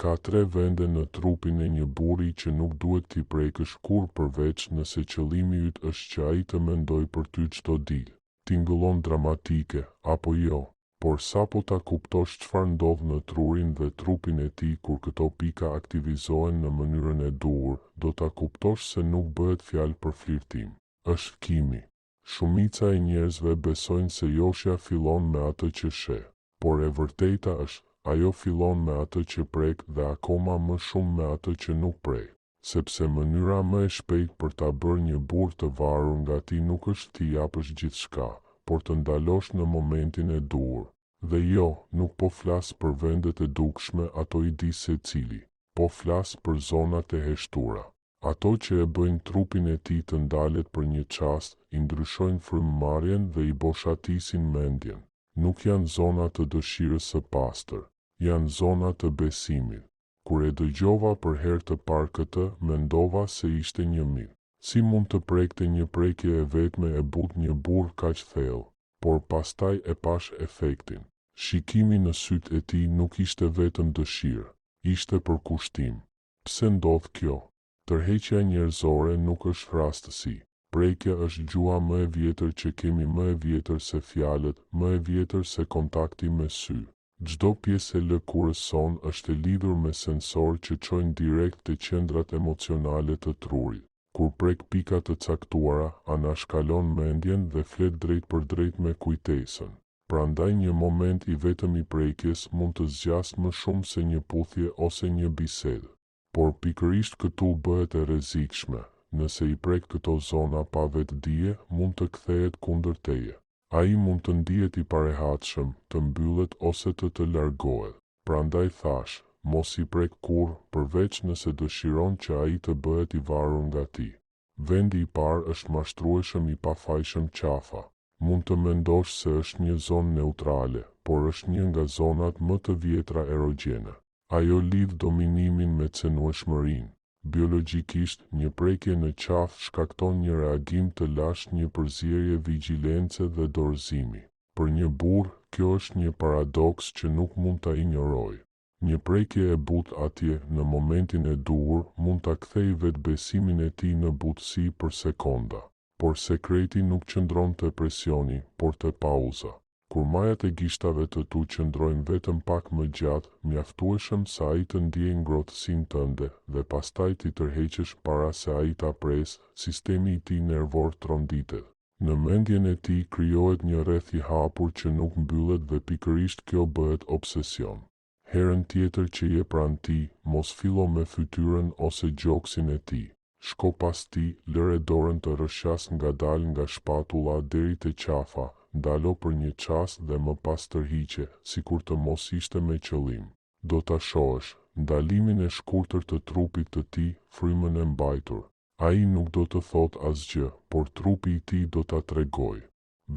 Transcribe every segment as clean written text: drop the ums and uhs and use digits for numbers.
Ka 3 vende në trupin e një burri që nuk duhet t'i prekësh kur përveç nëse qëllimi yt është që ai të mendoj për ty çdo ditë. Tingëllon dramatike, apo jo? Por sapo ta kuptosh çfarë ndodh në trurin dhe trupin e tij kur këto pika aktivizohen në mënyrën e duhur, do ta kuptosh se nuk bëhet fjalë për flirtim. Është kimi. Shumica e njerëzve besojnë se joshja fillon me atë që sheh, por e vërteta është ajo fillon me atë që prek dhe akoma më shumë me atë që nuk prek, sepse mënyra më e shpejtë për ta bërë një burr të varur nga ti nuk është t'i japësh gjithçka, por të ndalosh në momentin e duhur. Dhe jo, nuk po flas për vendet e dukshme, ato i di secili, po flas për zonat e heshtura. Ato që e bëjnë trupin e tij të ndalet për një çast, i ndryshojnë frymëmarrjen dhe i boshatisin mendjen. Nuk janë zona të dëshirës së pastër, janë zona të besimit. Kur e dëgjova për herë të parë këtë, mendova se ishte një mit. Si mund të prekte një prekje e vetme e butë një burr kaq thellë, por pastaj e pash efektin. Shikimi në sytë e tij nuk ishte vetëm dëshirë, ishte përkushtim. Pse ndodh kjo? Tërheqja njerëzore nuk është rastësi. Prekja është gjua më e vjetër që kemi, më e vjetër se fjalët, më e vjetër se kontakti me sy. Çdo pjesë e lëkurës son është e lidhur me sensor që çojnë direkt te qendrat emocionale të trurit. Kur prek pika të caktuara, anashkalon mendjen dhe flet drejt për drejt me kujtesën. Prandaj një moment i vetëm i prekjes mund të zgjasë më shumë se një puthje ose një bisedë. Por pikërisht këtu bëhet e rrezikshme. Nëse i prek këto zona pa vetdije, mund të kthehet kundër teje. Ai mund të ndihet i parehatshëm, të mbyllet ose të largohet. Prandaj thash, mos i prek kurrë, përveç nëse dëshiron që ai të bëhet i varur nga ti. Vendi i parë është mashtrueshëm i pafajshëm qafa. Mund të mendosh se është një zonë neutrale, por është një nga zonat më të vjetra erogjene. Ajo lidh dominimin me cenueshmërinë. Biologjikisht, një prekje në qafë shkakton një reagim të lashtë, një përzierje vigjilence dhe dorëzimi. Për një burr, kjo është një paradoks që nuk mund ta injoroj. Një prekje e butë atje, në momentin e duhur, mund ta kthejë vetbesimin e tij në butësi për sekonda. Por sekreti nuk qëndron te presioni, por te pauza. Kur majat e gishtave të tu qëndrojnë vetëm pak më gjatë, mjaftueshëm sa ai të ndiejë ngrohtësinë tënde dhe pastaj ti tërheqesh para se ai ta presë, sistemi i tij nervor tronditet. Në mendjen e tij krijohet një rreth i hapur që nuk mbyllet dhe pikërisht kjo bëhet obsesion. Herën tjetër që je pranë tij, mos fillo me fytyrën ose gjoksin e tij. Shko pas tij, lëre dorën të rrëshqas ngadalë nga shpatulla deri te qafa. Ndalo për një çast dhe më pas tërhiqe, sikur të mos ishte me qëllim. Do ta shohësh ndalimin e shkurtër të trupit të tij, frymën e mbajtur. Ai nuk do të thotë asgjë, por trupi i tij do ta tregojë.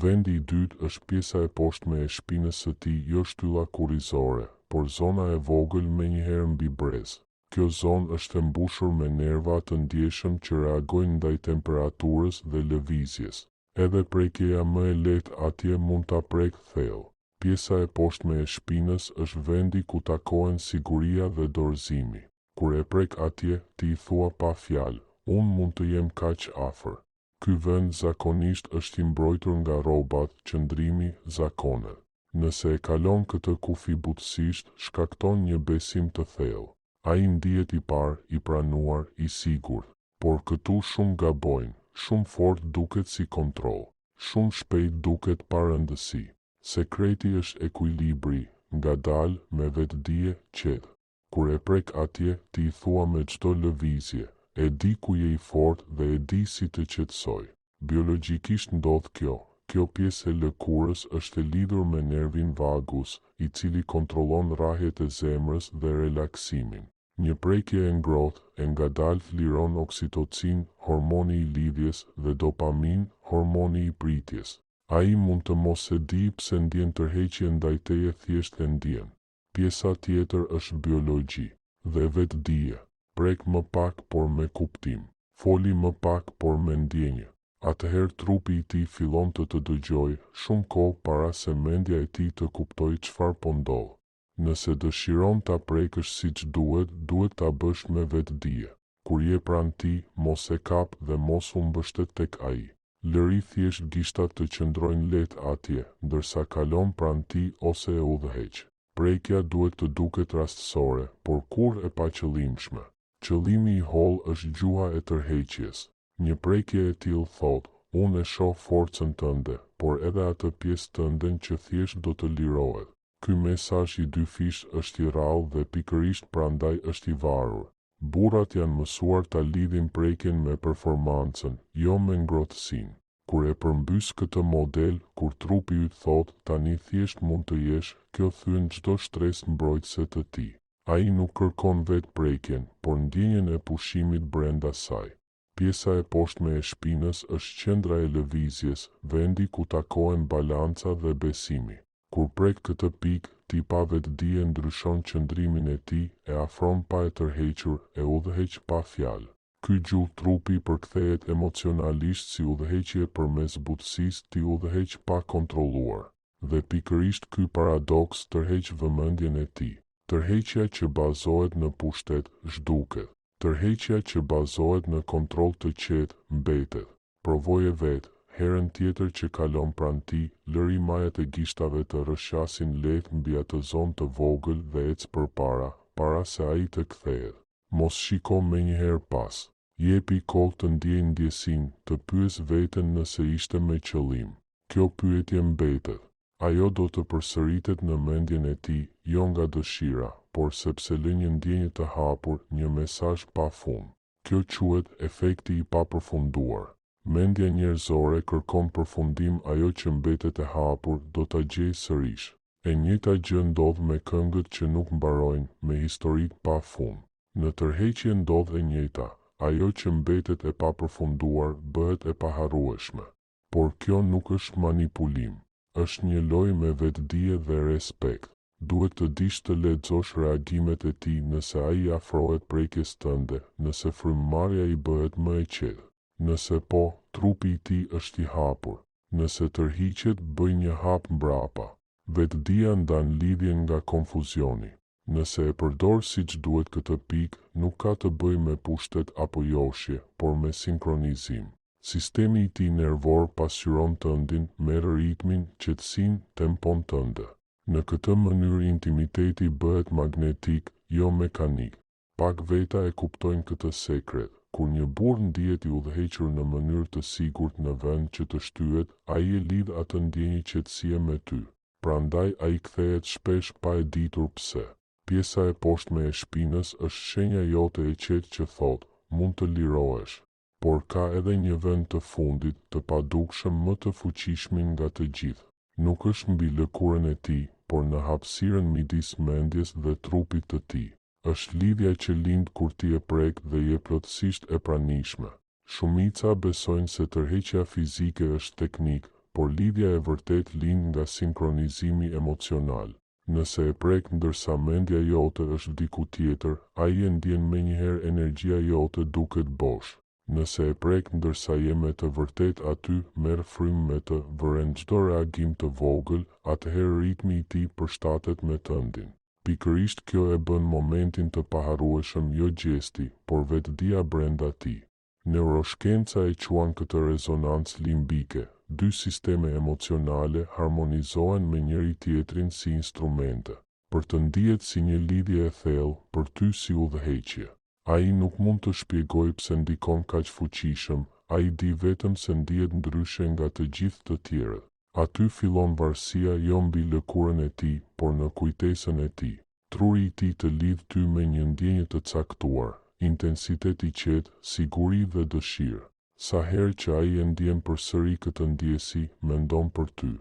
Vendi i dytë është pjesa e poshtme e shpinës së tij, jo shtylla kurrizore, por zona e vogël menjëherë mbi brez. Kjo zonë është e mbushur me nerva të ndjeshëm që reagojnë ndaj temperaturës dhe lëvizjes. Edhe prekjeja më e lehtë atje mund ta prek thellë. Pjesa e poshtme e shpinës është vendi ku takohen siguria dhe dorëzimi. Kur e prek atje, ti i thua pa fjalë, unë mund të jem kaq afër. Ky vend zakonisht është i mbrojtur nga rrobat, qëndrimi, zakonet. Nëse e kalon këtë kufi butësisht, shkakton një besim të thellë. Ai ndihet i parë, i pranuar, i sigurt. Por këtu shumë gabojnë. Shumë fort duket si kontroll, shumë shpejt duket pa rëndësi. Sekreti është ekuilibri, ngadalë, me vetdije, qetë. Kur e prek atje, ti i thua me çdo lëvizje, e di ku je i fortë dhe e di si të qetësoj. Biologjikisht ndodh kjo. Kjo pjesë e lëkurës është e lidhur me nervin vagus, i cili kontrollon rrahjet e zemrës dhe relaksimin. Një prekje e ngrohtë, e ngadalë liron oksitocin, hormoni i lidhjes, dhe dopamin, hormoni i pritjes. Ai mund të mos e di pse ndjen tërheqje ndaj teje, thjesht e ndjen. Pjesa tjetër është biologji dhe vetdije. Prek më pak por me kuptim. Foli më pak por me ndjenjë. Atëherë trupi i tij fillon të dëgjojë, shumë kohë para se mendja e tij të kuptojë çfarë po ndodh. Nëse dëshiron ta prekësh siç duhet, duhet ta bësh me vetdije. Kur je pranë tij, mos e kap dhe mos u mbështet tek ai. Lëri thjesht gishtat të qëndrojnë lehtë atje, ndërsa kalon pranë tij ose e udhëheq. Prekja duhet të duket rastësore, por kurrë e paqëllimshme. Qëllimi i hollë është gjuha e tërheqjes. Një prekje e tillë thotë: unë e shoh forcën tënde, por edhe atë pjesë tënden që thjesht do të lirohet. Ky mesazh i dy fish është i rrallë dhe pikërisht prandaj është i varur. Burrat janë mësuar ta lidhin prekjen me performancën, jo me ngrohtësinë. Kur e përmbys këtë model, kur trupi yt thotë tani thjesht mund të jesh, kjo thyen çdo shtresë mbrojtëse të tij. Ai nuk kërkon vetë prekjen, por ndjenjen e pushimit brenda saj. Pjesa e poshtme e shpinës është qendra e lëvizjes, vendi ku takohen balanca dhe besimi. Kur prek këtë pikë, ti pa vetdije ndryshon qëndrimin e tij, e afron pa e tërhequr, e udhëheq pa fjalë. Ky gjuhë trupi përkthehet emocionalisht si udhëheqje përmes butësisë, ti udhëheq pa kontrolluar. Dhe pikërisht ky paradoks tërheq vëmendjen e tij. Tërheqja që bazohet në pushtet zhduket. Tërheqja që bazohet në kontroll të qetë mbetet. Provoje vetë. Herën tjetër që kalon pranë tij, lëri majat e gishtave të rrëshqasin lehtë mbi atë zonë të vogël dhe ec përpara, para se ai të kthehet. Mos shiko menjëherë pas. Jepi kohë të ndjejë ndjesinë, të pyes veten nëse ishte me qëllim. Kjo pyetje mbetet. Ajo do të përsëritet në mendjen e tij, jo nga dëshira, por sepse lë një ndjenjë të hapur, një mesazh pa fund. Kjo quhet efekti i papërfunduar. Mendja njerëzore kërkon përfundim, ajo që mbetet e hapur do ta gjejë sërish. E njëjta gjë ndodh me këngët që nuk mbarojnë, me historik pa fund. Në tërheqje ndodh e njëjta, ajo që mbetet e papërfunduar bëhet e paharrueshme. Por kjo nuk është manipulim, është një lojë me vetdije dhe respekt. Duhet të dish të lexosh reagimet e tij nëse ai afrohet prekjes tënde, nëse frymëmarrja i bëhet më e qetë. Nëse po, trupi i tij është i hapur. Nëse tërhiqet, bëj një hap mbrapa. Vetdija ndan lidhjen nga konfuzioni. Nëse e përdor siç duhet këtë pikë, nuk ka të bëjë me pushtet apo joshje, por me sinkronizim. Sistemi i tij nervor pasqyron tëndin, merr ritmin, qetësinë, tempon tënde. Në këtë mënyrë intimiteti bëhet magnetik, jo mekanik. Pak veta e kuptojnë këtë sekret. Kur një burr ndihet i udhëhequr në mënyrë të sigurt në vend që të shtyhet, ai e lidh atë ndjenjë qetësie me ty. Prandaj ai kthehet shpesh pa e ditur pse. Pjesa e poshtme e shpinës është shenja jote e qetë që thotë, mund të lirohesh. Por ka edhe një vend të fundit, të padukshëm, më të fuqishëm nga të gjithë. Nuk është mbi lëkurën e tij, por në hapësirën midis mendjes dhe trupit të tij. Është lidhja që lind kur ti e prek dhe je plotësisht e pranishme. Shumica besojnë se tërheqja fizike është teknik, por lidhja e vërtet lind nga sinkronizimi emocional. Nëse e prek ndërsa mendja jote është diku tjetër, ai e ndjen menjëherë energjia jote duket bosh. Nëse e prek ndërsa je me të vërtet aty, merr frymë me të, vëren çdo reagim të vogël, atëherë ritmi i tij përshtatet me tëndin. Pikërisht kjo e bën momentin të paharrueshëm, jo gjesti, por vetdia brenda tij. Neuroshkenca e quan këtë rezonancë limbike. Dy sisteme emocionale harmonizohen me njëri tjetrin si instrumente. Për të ndihet si një lidhje e thellë, për ty si udhëheqje. Ai nuk mund të shpjegojë pse ndikon kaq fuqishëm, ai di vetëm se ndihet ndryshe nga të gjithë të tjerët. Aty fillon varësia, jo mbi lëkurën e tij, por në kujtesën e tij. Truri i tij të lidh ty me një ndjenjë të caktuar, intensitet i qetë, siguri dhe dëshirë. Sa herë që ai e ndjen përsëri këtë ndjesi, mendon për ty.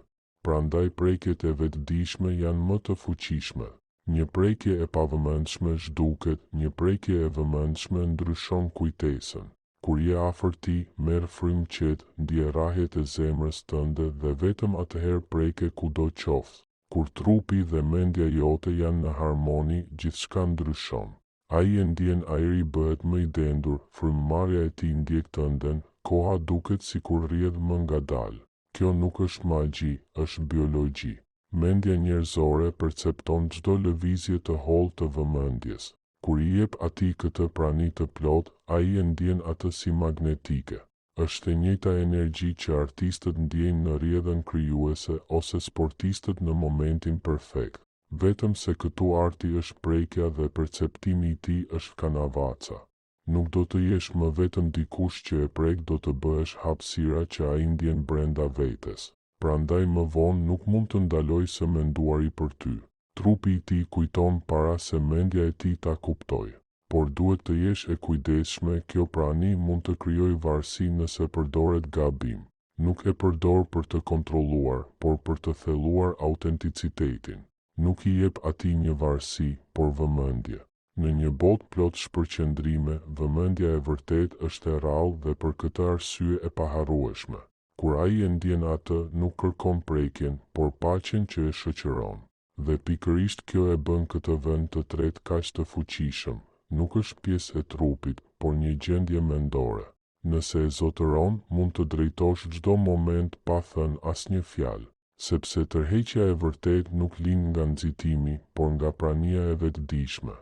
Prandaj prekjet e vetëdijshme janë më të fuqishme. Një prekje e pavëmendshme zhduket, një prekje e vëmendshme ndryshon kujtesën. Kur je afër tij, merr frymë qetë, ndje rrahjet e zemrës tënde dhe vetëm atëherë preke kudo qoftë. Kur trupi dhe mendja jote janë në harmoni, gjithçka ndryshon. Ai e ndjen, ajri bëhet më i dendur, frymëmarrja e tij ndjek tënden, koha duket sikur rrjedh më ngadalë. Kjo nuk është magji, është biologji. Mendja njerëzore percepton çdo lëvizje të hollë të vëmendjes. Kur I jep atij këtë prani të plot, ai e ndjen atë si magnetike. Është e njëjta energji që artistët ndjejnë në rrjedhën krijuese ose sportistët në momentin perfekt. Vetëm se këtu arti është prekja dhe perceptimi I tij është kanavaca. Nuk do të jesh më vetëm dikush që e prek, do të bëhesh hapësira që ai ndjen brenda vetes. Prandaj më vonë nuk mund të ndaloj së menduari për ty. Trupi I tij kujton para se mendja e tij ta kuptoj. Por duhet të jesh e kujdesshme, kjo prani mund të krijojë varësi nëse përdoret gabim. Nuk e përdor për të kontrolluar, por për të thelluar autenticitetin. Nuk I jep atij një varësi, por vëmendje. Në një botë plot shpërqendrime, vëmendja e vërtet është e rrallë dhe për këtë arsye e paharrueshme. Kur ai e ndjen atë, nuk kërkon prekjen, por paqen që e shoqëron. Dhe pikërisht kjo e bën këtë vend të tretë kaq të fuqishëm. Nuk është pjesë e trupit, por një gjendje mendore. Nëse e zotëron, mund të drejtosh çdo moment pa thënë asnjë fjalë, sepse tërheqja e vërtet nuk lind nga nxitimi, por nga prania e vetëdijshme.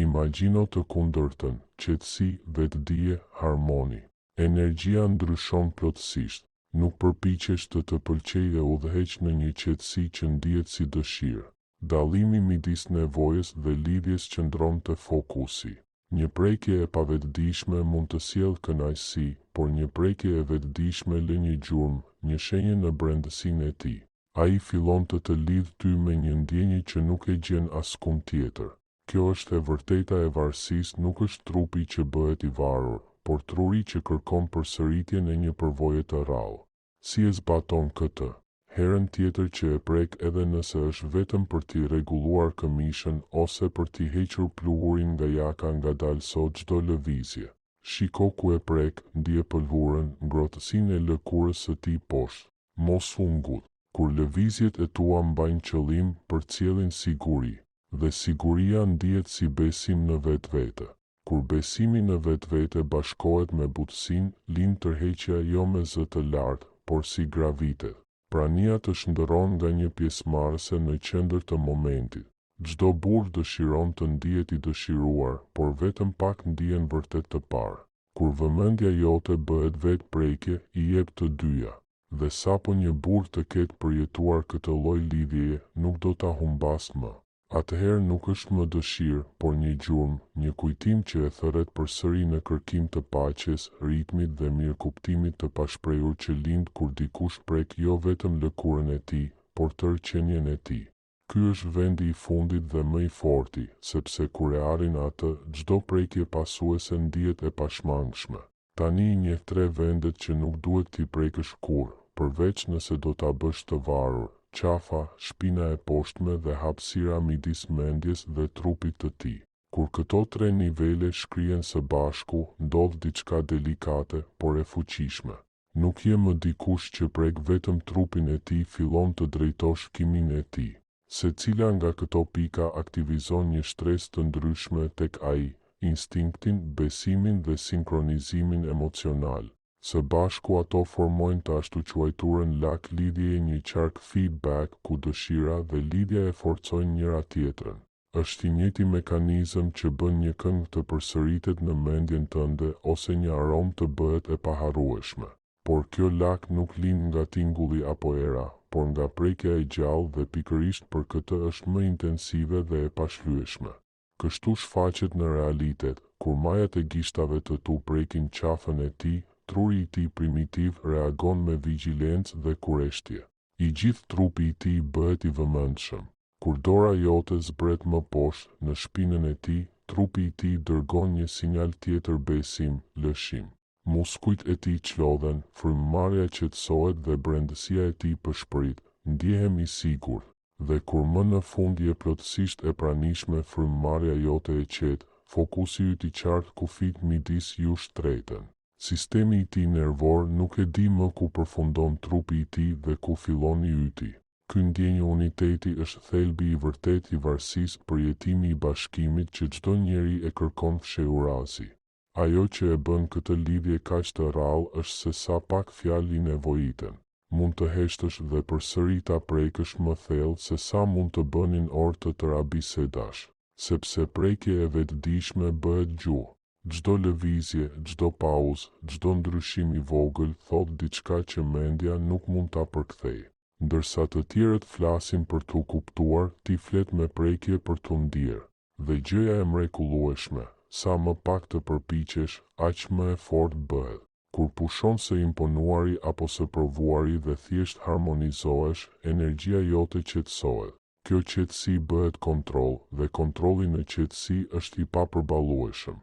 Imagjino të kundërtën, qetësi, vetëdije, harmoni. Energjia ndryshon plotësisht. Nuk përpiqesh të pëlqej dhe udhëheq në një qetësi që ndihet si dëshirë. Dallimi midis nevojës dhe lidhjes qëndron te fokusi. Një prekje e pavetëdijshme mund të sjellë kënaqësi, por një prekje e vetëdijshme lë një gjurmë, një shenjë në brendësinë e tij. Ai fillon të lidh ty me një ndjenjë që nuk e gjen askund tjetër. Kjo është e vërteta e varësisë, nuk është trupi që bëhet I varur, por truri që kërkon përsëritjen e një përvoje të rrallë. Si e zbaton këtë? Herën tjetër që e prek, edhe nëse është vetëm për t'i rregulluar këmishën ose për t'i hequr pluhurin nga jaka, ngadalë sot çdo lëvizje. Shiko ku e prek, ndje pëlhurën, ngrohtësinë e lëkurës së tij poshtë. Mos u ngudh. Kur lëvizjet e tua mbajnë qëllim, përcjellin siguri, dhe siguria ndihet si besim në vetvete. Kur besimi në vetvete bashkohet me butësinë, lind tërheqja jo me zë të lartë, por si gravitet. Prania të shndërron nga një pjesëmarrëse në qendër të momentit. Çdo burr dëshiron të ndihet I dëshiruar, por vetëm pak ndihen vërtet të parë. Kur vëmendja jote bëhet vetë prekje, I jep të dyja. Dhe sapo një burr të ketë përjetuar këtë lloj lidhjeje, nuk do ta humbas më. Atëherë nuk është më dëshirë, por një gjurmë, një kujtim që e thërret përsëri në kërkim të paqes, ritmit dhe mirëkuptimit të pashprehur që lind kur dikush prek jo vetëm lëkurën e tij, por tërë qenien e tij. Ky është vendi I fundit dhe më I forti, sepse kur e arrin atë, çdo prekje pasuese ndihet e pashmangshme. Tani I njeh 3 vendet që nuk duhet t'i prekësh kurrë, përveç nëse do ta bësh të varur: qafa, shpina e poshtme dhe hapësira midis mendjes dhe trupit të tij. Kur këto 3 nivele shkrihen së bashku, ndodh diçka delikate, por e fuqishme. Nuk je më dikush që prek vetëm trupin e tij, fillon të drejtosh kimin e tij. Secila nga këto pika aktivizon një shtresë të ndryshme tek ai, instinktin, besimin dhe sinkronizimin emocional. Së bashku ato formojnë të ashtu quajturën lak lidhje, një qark feedback ku dëshira dhe lidhja e forcojnë njëra tjetrën. Është I njëjti mekanizëm që bën një këngë të përsëritet në mendjen tënde ose një aromë të bëhet e paharrueshme. Por kjo lak nuk lind nga tingulli apo era, por nga prekja e gjallë dhe pikërisht për këtë është më intensive dhe e pashlyeshme. Kështu shfaqet në realitet, kur majat e gishtave të tu prekin qafën e tij, truri I tij primitiv reagon me vigjilencë dhe kureshtje. I gjithë trupi I tij bëhet I vëmendshëm. Kur dora jote zbret më poshtë, në shpinën e tij, trupi I tij dërgon një sinjal tjetër: besim, lëshim. Muskujt e tij çlodhen, frymëmarrja qetësohet dhe brendësia e tij përshpërit, ndjehem I sigurt. Dhe kur më në fund je plotësisht e pranishme, frymëmarrja jote e qetë, fokusi yt I qartë kufit midis jush tretën. Sistemi I tij nervor nuk e di më ku përfundon trupi I tij dhe ku fillon I yti. Ky ndjenjë uniteti është thelbi I vërtet I varësisë, përjetimi I bashkimit që çdo njeri e kërkon fshehurazi. Ajo që e bën këtë lidhje kaq të rrallë është se sa pak fjalë I nevojiten. mund të heshtësh dhe përsëri ta prekësh më thellë se sa mund të bënin orë të tëra bisedash, sepse prekje e vetëdijshme bëhet gjuhë. Çdo lëvizje, çdo pauzë, çdo ndryshim i vogël thot diçka që mendja nuk mund ta përkthejë. Ndërsa të tjerët flasin për t'u kuptuar, ti flet me prekje për t'u ndier. Dhe gjëja e mrekullueshme, sa më pak të përpiqesh, aq më e fortë bëhet. Kur pushon së imponuari apo së provuari dhe thjesht harmonizohesh, energjia jote qetësohet. Kjo qetësi bëhet kontroll dhe kontrolli në qetësi është i papërballueshëm.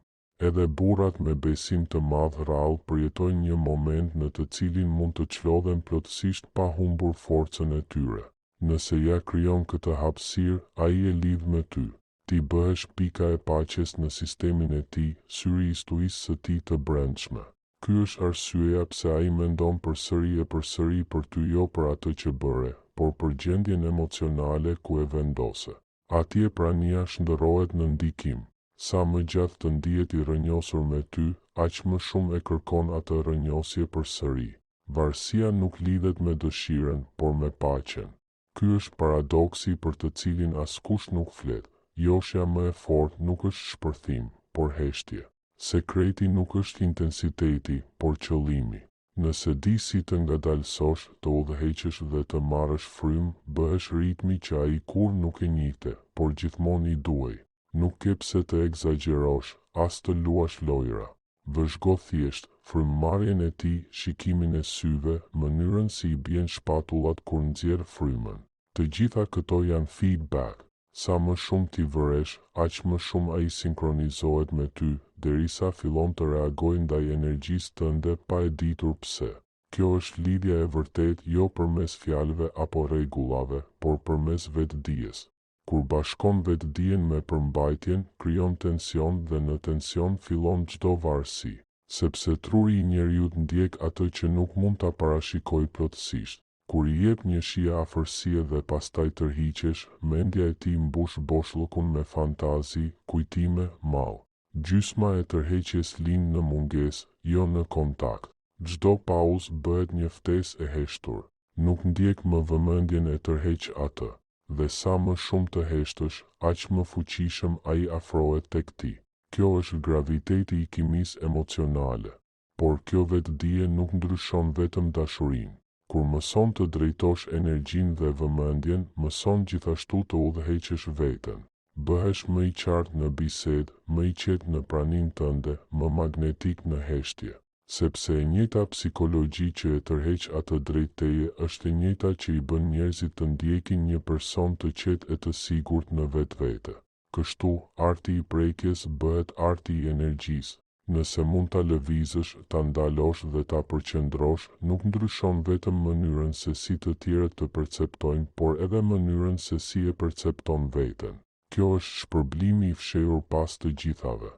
Edhe burrat me besim të madh rrallë përjetojnë një moment në të cilin mund të çlodhen plotësisht pa humbur forcën e tyre. Nëse ja krijon këtë hapësirë, ai e lidh me ty. Ti bëhesh pika e paqes në sistemin e tij, syri i stuisë së tij të brendshme. Ky është arsyeja pse ai mendon përsëri e përsëri për ty, jo për atë që bëre, por për gjendjen emocionale ku e vendose. Atje prania shndërrohet në ndikim. Sa më gjatë të ndihet i rrënjosur me ty, aq më shumë e kërkon atë rrënjosje përsëri. Varësia nuk lidhet me dëshiren, por me paqen. Ky është paradoksi për të cilin askush nuk flet. Joshja më e fortë nuk është shpërthim, por heshtje. Sekreti nuk është intensiteti, por qëllimi. Nëse di si të ngadalësosh, të udhëheqësh dhe të marrësh frymë, bëhesh ritmi që ai kur nuk e njihte, por gjithmonë i duhej. Nuk ke pse të egzagerosh, as të luash lojra. Vëzhgo thjesht frymëmarrjen e tij, shikimin e syve, mënyrën si i bien shpatullat kur nxjerr frymën. Të gjitha këto janë feedback. Sa më shumë ti vëresh, aq më shumë ai sinkronizohet me ty, derisa fillon të reagojë ndaj energjisë tënde pa e ditur pse. Kjo është lidhja e vërtet, jo përmes fjalëve apo rregullave, por përmes vetëdijes. Kur bashkon vetëdijen me përmbajtjen, krijon tension dhe në tension fillon çdo varësi, sepse truri i njeriut ndjek atë që nuk mund ta parashikojë plotësisht. Kur I jep një shije afërsie dhe pastaj tërhiqesh, mendja e tij mbush boshllëkun me fantazi, kujtime, mall. Gjysma e tërheqjes lind në mungesë, jo në kontakt. Çdo pauzë bëhet një ftesë e heshtur. Nuk ndjek më vëmendjen e tërheq atë. Dhe sa më shumë të heshtësh, aq më fuqishëm ai afrohet tek ti. Kjo është graviteti I kimisë emocionale. Por kjo vetëdije nuk ndryshon vetëm dashurinë. Kur mëson të drejtosh energjinë dhe vëmendjen, mëson gjithashtu të udhëheqësh veten. Bëhesh më I qartë në bisedë, më I qetë në praninë tënde, më magnetik në heshtje. Sepse e njëjta psikologji që e tërheq atë drejt teje është e njëjta që I bën njerëzit të ndjekin një person të qetë e të sigurt në vetvete. Kështu, arti I prekjes bëhet arti I energjisë. Nëse mund ta lëvizësh, ta ndalosh dhe ta përqendrosh, nuk ndryshon vetëm mënyrën se si të tjerët të perceptojnë, por edhe mënyrën se si e percepton veten. Kjo është shpërblimi I fshehur pas të gjithave.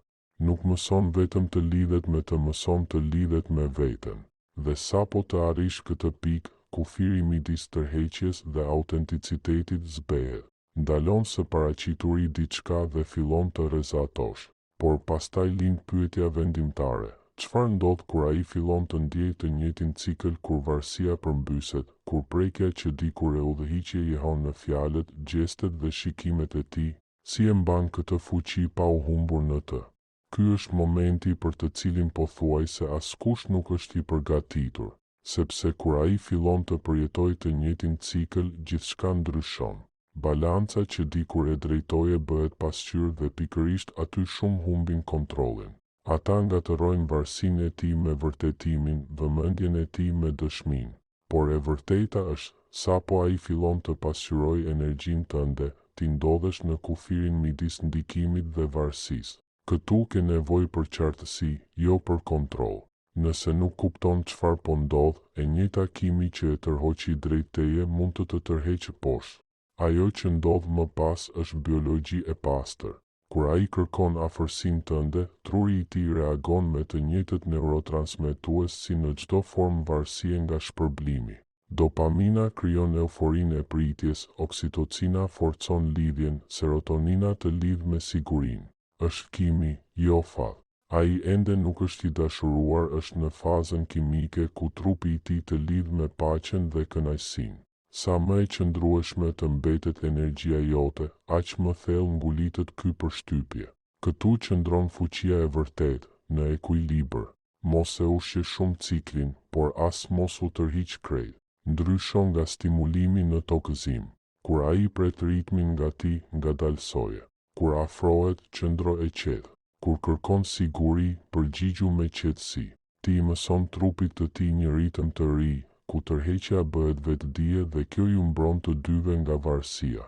Nuk mëson vetëm të lidhet me të mëson të lidhet me veten. Dhe sapo të arrish këtë pikë, kufiri midis tërheqjes dhe autenticitetit zbehet. Ndalon së paraqituri diçka dhe fillon të rrezatosh. Por pastaj lind pyetja vendimtare. Çfarë ndodh kur ai fillon të ndjejë të njëjtin cikël, kur varësia përmbyset, kur prekja që dikur e udhëhiqje jehon në fjalët, gjestet dhe shikimet e tij, si e mban këtë fuqi pa u humbur në të? Ky është momenti për të cilin pothuajse askush nuk është I përgatitur, sepse kur ai fillon të përjetojë të njëjtin cikël, gjithçka ndryshon. Balanca që dikur e drejtoje bëhet pasqyrë dhe pikërisht aty shumë humbin kontrollin. Ata ngatërrojnë varësinë e tij me vërtetimin, vëmendjen e tij me dëshminë. Por e vërteta është, sapo ai fillon të pasqyrojë energjinë tënde, ti ndodhesh në kufirin midis ndikimit dhe varësisë. Këtu ke nevojë për qartësi, jo për kontroll. Nëse nuk kupton çfarë po ndodh, e njëjta kimi që e tërhoqi drejt teje mund të tërheqë poshtë. Ajo që ndodh më pas është biologji e pastër. Kur ai kërkon afërsinë tënde, truri I tij reagon me të njëjtët neurotransmetues si në çdo formë varësie nga shpërblimi. Dopamina krijon euforinë e pritjes, oksitocina forcon lidhjen, serotonina të lidh me sigurinë. Është kimi, jo fat. Ai ende nuk është i dashuruar, është në fazën kimike ku trupi i tij të lidh me paqen dhe kënaqësinë. Sa më e qëndrueshme të mbetet energjia jote, aq më thellë ngulitet ky përshtypje. Këtu qëndron fuqia e vërtetë, në ekuilibër. Mos e ushqe shumë ciklin, por as mos u tërhiq krejt. Ndryshon nga stimulimi në tokëzim. Kur ai pret ritmin nga ti, ngadalsoje. Kur afrohet, qëndro e qetë. Kur kërkon siguri, përgjigju me qetësi. Ti i mëson trupit të ti një ritëm të ri, ku tërheqja bëhet vetdije dhe kjo ju mbron të dyve nga varësia.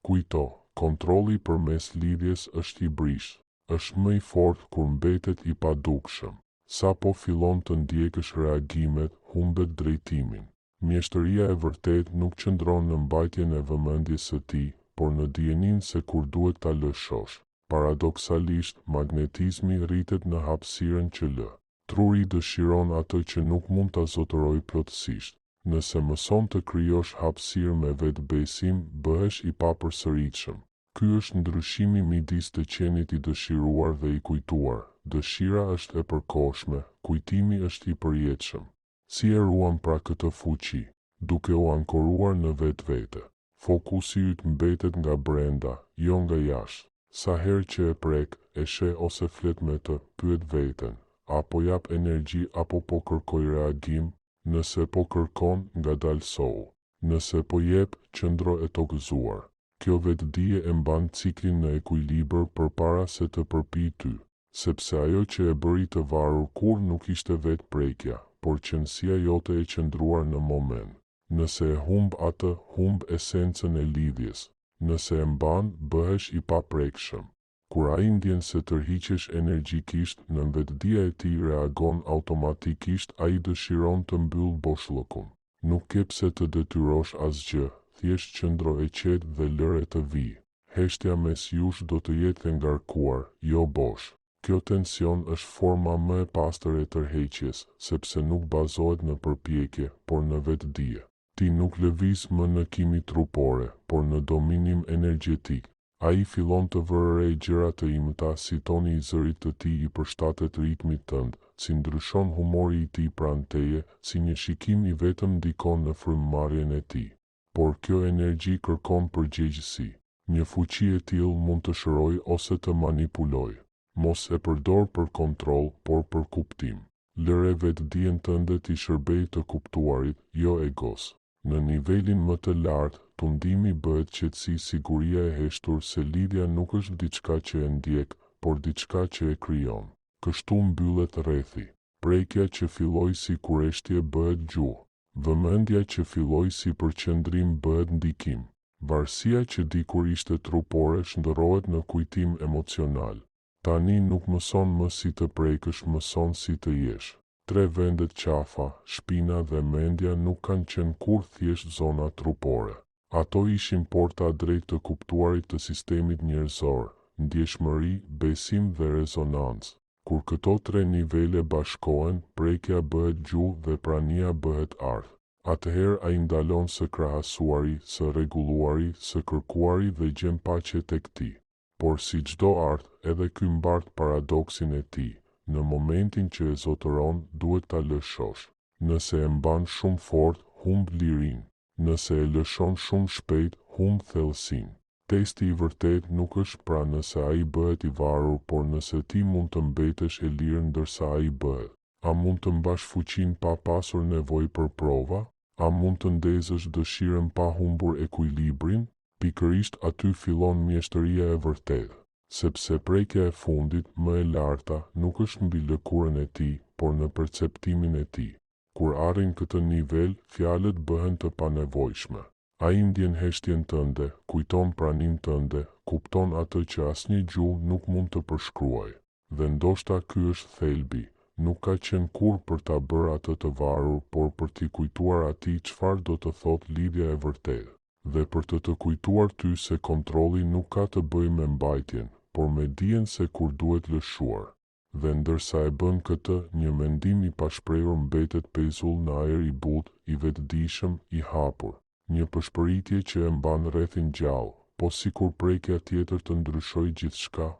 Kujto, kontrolli përmes lidhjes është i brishtë, është më i fortë kur mbetet i padukshëm. Sa po fillon të ndjekësh reagimet, humbet drejtimin. Mjeshtëria e vërtet nuk qëndron në mbajtjen e vëmendjes së ti, por në dijenin se kur duhet ta lëshosh. Paradoksalisht, magnetizmi rritet në hapësirën që lë. Truri dëshiron atë që nuk mund ta zotëroj plotësisht. Nëse mëson të krijosh hapësirë me vetbesim, bëhesh i papërsëritshëm. Ky është ndryshimi midis të qenit i dëshiruar dhe i kujtuar. Dëshira është e përkohshme, kujtimi është i përjetshëm. Si e ruan pra këtë fuqi? Duke u ankoruar në vetvete. Fokusi yt mbetet nga brenda, jo nga jashtë. Sa herë që e prek, e sheh ose flet me të, pyet veten, apo jap energji apo po kërkoj reagim? Nëse po kërkon, ngadalsohu. Nëse po jep, qëndro e tokëzuar. Kjo vetdije e mban ciklin në ekuilibër përpara se të përpijë ty, sepse ajo që e bëri të varur kur nuk ishte vetë prekja, por qëndësia jote e qëndruar në moment. Nëse e humb atë, humb esencën e lidhjes. Nëse e mban, bëhesh i paprekshëm. Kur ai ndjen se tërhiqesh energjikisht, në vetdia e tij reagon automatikisht, ai dëshiron të mbyll boshllëkun. Nuk ke pse të detyrosh asgjë, thjesht qëndro e qetë dhe lëre të vijë. Heshtja mes jush do të jetë e ngarkuar, jo bosh. Kjo tension është forma më e pastër e tërheqjes, sepse nuk bazohet në përpjekje, por në vetdije. Ti nuk lëviz më në kimi trupore, por në dominim energjetik. Ai fillon të vërë re gjëra të imta si toni i zërit të tij i përshtatet ritmit tënd, si ndryshon humori i tij pranë teje, si një shikim i vetëm ndikon në frymëmarrjen e tij. Por kjo energji kërkon përgjegjësi. Një fuqi e tillë mund të shërojë ose të manipulojë. Mos e përdor për kontroll, por për kuptim. Lëre vetdijen tënde t'i shërbejë të kuptuarit, jo egos. Në nivelin më të lartë, tundimi bëhet qetësi, siguria e heshtur se lidhja nuk është diçka që e ndjek, por diçka që e krijon. Kështu mbyllet rrethi. Prekja që filloi si kureshtje bëhet gjuhë. Vëmendja që filloi si përqendrim bëhet ndikim. Varësia që dikur ishte trupore shndërrohet në kujtim emocional. Tani nuk mëson më si të prekësh, mëson si të jesh. 3 vendet qafa, shpina dhe mendja nuk kanë qenë kur thjesht zona trupore. Ato ishin porta drejt të kuptuarit të sistemit njerëzor, ndjeshmëri, besim dhe rezonancë. Kur këto 3 nivele bashkohen, prekja bëhet gjuhë dhe prania bëhet ardh. Atëherë ai ndalon së krahasuari, së rregulluari, së kërkuari dhe gjen paqe tek ti. Por si çdo ardh, edhe ky mbart paradoksin e tij. Në momentin që e zotëron, duhet ta lëshosh. Nëse e mban shumë fort, humb lirin. Nëse e lëshon shumë shpejt, humb thellësinë. Testi i vërtet nuk është pra nëse ai bëhet i varur, por nëse ti mund të mbetesh e lirë ndërsa ai bëhet. A mund të mbash fuqinë pa pasur nevojë për prova? A mund të ndezësh dëshirën pa humbur ekuilibrin? Pikërisht aty fillon mjeshtëria e vërtetë. Sepse prekja e fundit, më e larta, nuk është mbi lëkurën e tij, por në perceptimin e tij. Kur arrin këtë nivel, fjalët bëhen të panevojshme. Ai ndjen heshtjen tënde, kujton praninë tënde, kupton atë që asnjë gjuhë nuk mund të përshkruajë. Dhe ndoshta ky është thelbi. Nuk ka qenë kur për ta bërë atë të varur, por për t'i kujtuar atij çfarë do të thotë lidhja e vërtetë. Dhe për të kujtuar ty se kontrolli nuk ka të bëjë me mbajtjen, por me dijen se kur duhet lëshuar. Dhe ndërsa e bën këtë, një mendim i pashprehur mbetet pezull në ajër i butë, i vetëdijshëm, i hapur. Një përshpëritje që e mban rrethin gjallë, po sikur prekja tjetër të ndryshojë gjithçka.